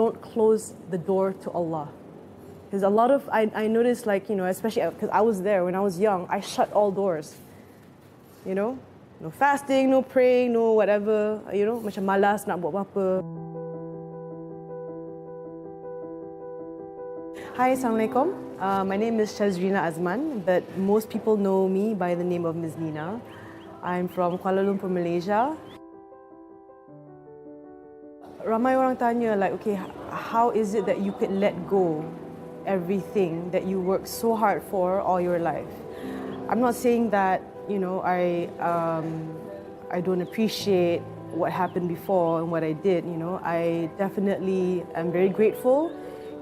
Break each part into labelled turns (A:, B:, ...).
A: don't close the door to Allah. Because a lot of, I noticed, like, you know, especially because I was there when I was young, I shut all doors. You know? No fasting, no praying, no whatever, you know, macam malas nak buat apa-apa. Hi, Assalamualaikum. My name is Shazrina Azman, but most people know me by the name of Mizz Nina. I'm from Kuala Lumpur, Malaysia. Ramai orang tanya, like, okay, how is it that you could let go everything that you worked so hard for all your life? I'm not saying that, you know, I don't appreciate what happened before and what I did, you know. I definitely am very grateful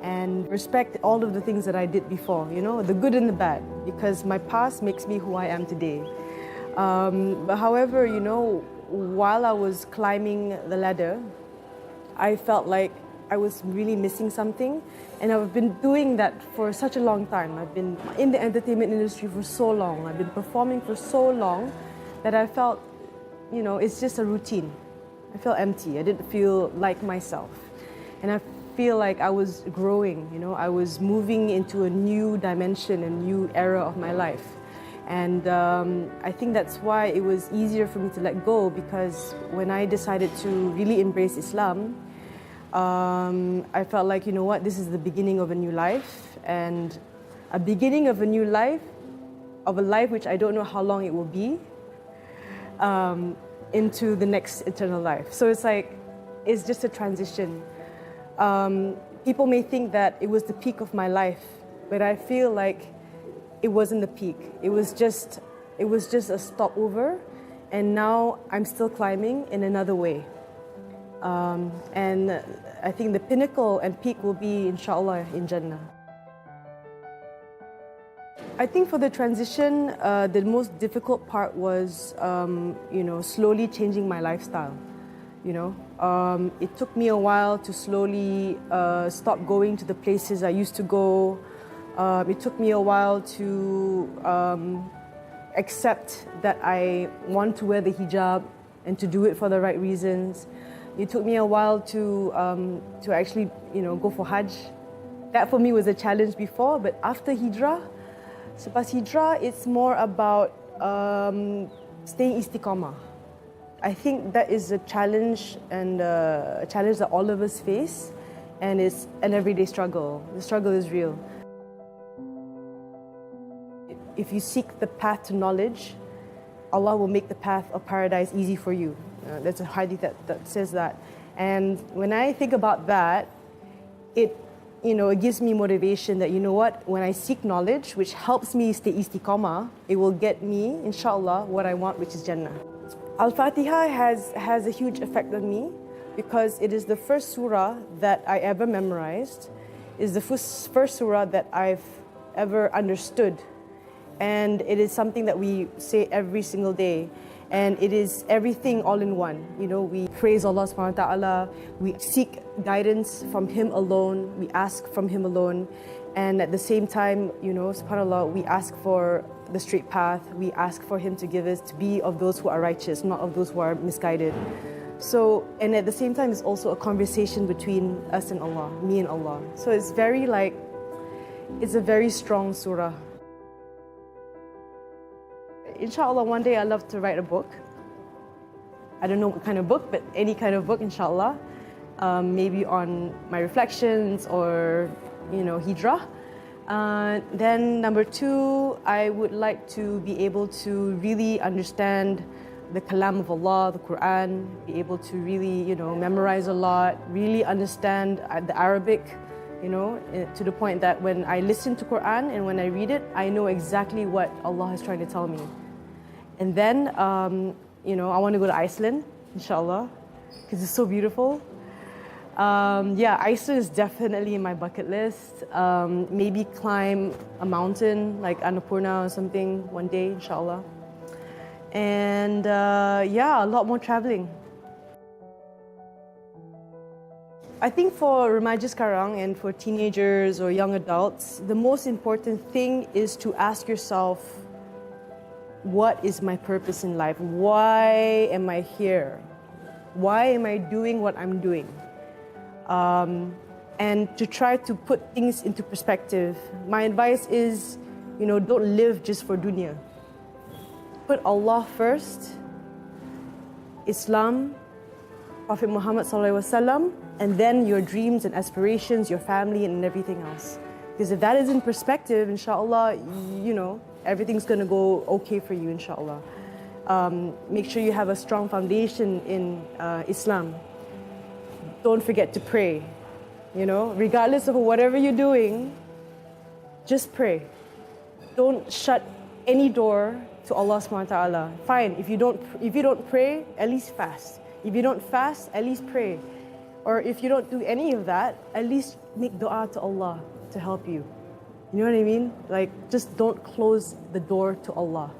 A: and respect all of the things that I did before, you know, the good and the bad, because my past makes me who I am today. But however, you know, while I was climbing the ladder, I felt like I was really missing something, and I've been doing that for such a long time. I've been in the entertainment industry for so long. I've been performing for so long that I felt, you know, it's just a routine. I felt empty. I didn't feel like myself. And I feel like I was growing, you know, I was moving into a new dimension, a new era of my life. And I think that's why it was easier for me to let go, because when I decided to really embrace Islam, I felt like, you know what, this is the beginning of a new life, and a beginning of a new life, of a life which I don't know how long it will be, into the next eternal life. So it's like, it's just a transition. People may think that it was the peak of my life, but I feel like it wasn't the peak. It was just a stopover, and now I'm still climbing in another way. And I think the pinnacle and peak will be, inshallah, in Jannah. I think for the transition, the most difficult part was, you know, slowly changing my lifestyle. You know, it took me a while to slowly stop going to the places I used to go. It took me a while to accept that I want to wear the hijab and to do it for the right reasons. It took me a while to actually, you know, go for Hajj. That for me was a challenge before, but after Hijrah, selepas Hijrah, it's more about staying istiqamah. I think that is a challenge, and a challenge that all of us face, and it's an everyday struggle. The struggle is real. If you seek the path to knowledge, Allah will make the path of paradise easy for you. There's a hadith that says that. And when I think about that, it gives me motivation that, you know what, when I seek knowledge, which helps me stay istiqamah, it will get me, inshallah, what I want, which is Jannah. Al-Fatiha has a huge effect on me, because it is the first surah that I ever memorized. It's the first surah that I've ever understood. And it is something that we say every single day. And it is everything all in one. You know, we praise Allah subhanahu wa ta'ala, we seek guidance from Him alone, we ask from Him alone. And at the same time, you know, subhanAllah, we ask for the straight path, we ask for Him to give us to be of those who are righteous, not of those who are misguided. So, and at the same time, it's also a conversation between us and Allah, me and Allah. So it's very like, it's a very strong surah. Inshallah, one day I'd love to write a book. I don't know what kind of book, but any kind of book, inshallah. Maybe on my reflections or, you know, hijrah. Then number two, I would like to be able to really understand the kalam of Allah, the Quran, be able to really, you know, memorize a lot, really understand the Arabic, you know, to the point that when I listen to Quran and when I read it, I know exactly what Allah is trying to tell me. And then, you know, I want to go to Iceland, inshallah, because it's so beautiful. Yeah, Iceland is definitely in my bucket list. Maybe climb a mountain like Annapurna or something one day, inshallah. And yeah, a lot more traveling. I think for remaja sekarang and for teenagers or young adults, the most important thing is to ask yourself, what is my purpose in life? Why am I here? Why am I doing what I'm doing? and to try to put things into perspective. My advice is, don't live just for dunya. Put Allah first, Islam, Prophet Muhammad SAW, and then your dreams and aspirations, your family, and everything else. Because if that is in perspective, inshallah, everything's going to go okay for you, inshallah. Make sure you have a strong foundation in Islam. Don't forget to pray. Regardless of whatever you're doing, just pray. Don't shut any door to Allah subhanahu wa ta'ala. Fine, if you don't pray, at least fast. If you don't fast, at least pray. Or if you don't do any of that, at least make dua to Allah to help you. You know what I mean? Like, just don't close the door to Allah.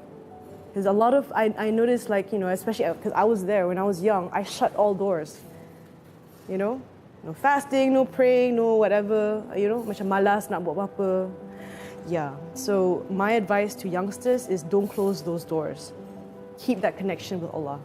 A: Because a lot of, I noticed, especially because I was there when I was young, I shut all doors. No fasting, no praying, no whatever, macam malas nak buat apa-apa. Yeah, so my advice to youngsters is don't close those doors. Keep that connection with Allah.